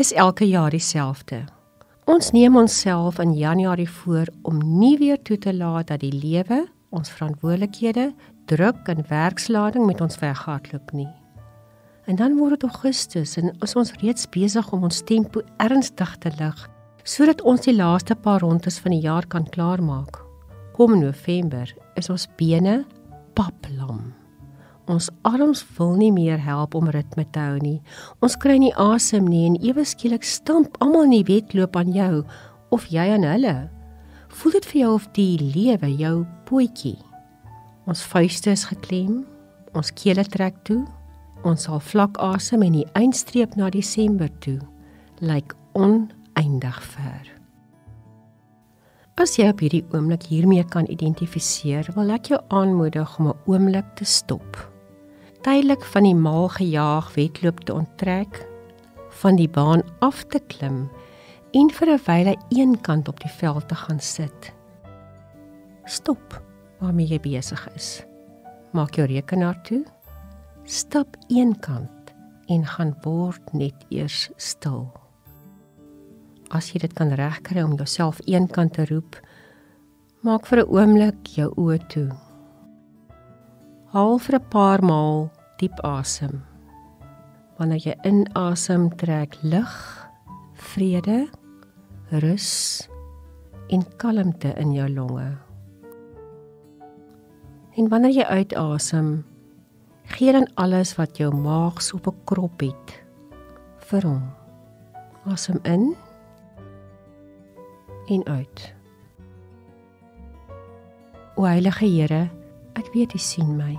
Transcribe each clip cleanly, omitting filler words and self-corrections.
Dis elke jaar dieselfde. Ons neem onsself in Januarie voor om nie weer toe te laat dat die lewe, ons verantwoordelikhede, druk en werkslading met ons weghardloop nie. En dan word dit Augustus en is ons reeds besig om ons tempo ernstig te lig, sodat ons die laaste paar rondes van die jaar kan klaarmaak. Kom November is ons bene paplam. Ons arms wil nie meer help om ritme te hou nie. Ons kry nie asem nie en ewe skielik stamp almal in die wedloop aan jou of jy aan hulle. Voel dit vir jou of die lewe jou pootjie? Ons vuiste is geklem, ons kele trek toe, ons sal vlak asem en die eindstreep na Desember toe lyk oneindig ver. As jy op hierdie oomblik hiermee kan identifiseer, wil ek jou aanmoedig om 'n oomblik te stop. Tydelik van die mal gejaag wedloop te onttrek, van die baan af te klim en vir 'n wyle eenkant op die veld te gaan sit. Stop waarmee jy besig is. Maak jou rekenaar toe, stap eenkant en gaan word net eers stil. As jy dit kan regkry om jouself eenkant te roep, maak vir 'n oomblik jou oë toe. Haal vir 'n paar maal diep asem. Wanneer jy inasem, trek lig, vrede, rus en kalmte in jou longe. En wanneer jy uitasem, gee dan alles wat jou maag so op 'n krop het vir hom. Asem in en uit. O Heilige Here, ek weet U sien my.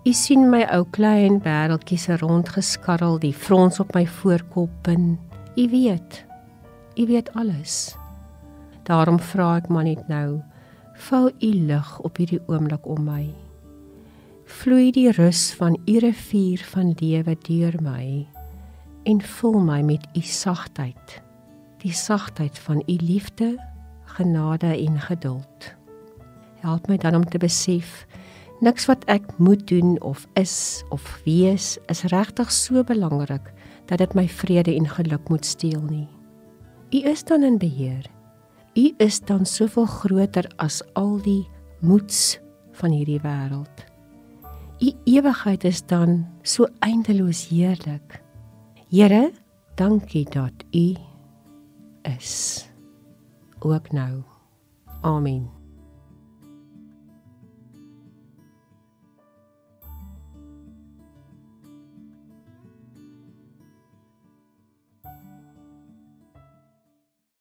U sien my ou klein wêreldjie se rondgeskarrel, die frons op my voorkop en U weet alles. Daarom vra ek maar net nou, vou U lig op hierdie oomblik om my. Vloei die rus van U rivier van lewe deur my en vul my met U sagtheid, die sagtheid van U liefde, genade en geduld. Help my dan om te besef, niks wat ek moet doen of is of wees is regtig so belangrik dat dit my vrede en geluk moet steel nie. U is dan in beheer. U is dan soveel groter as al die moeds van hierdie wêreld. U ewigheid is dan so eindeloos heerlik. Here, dankie dat U is. Ook nou. Amen.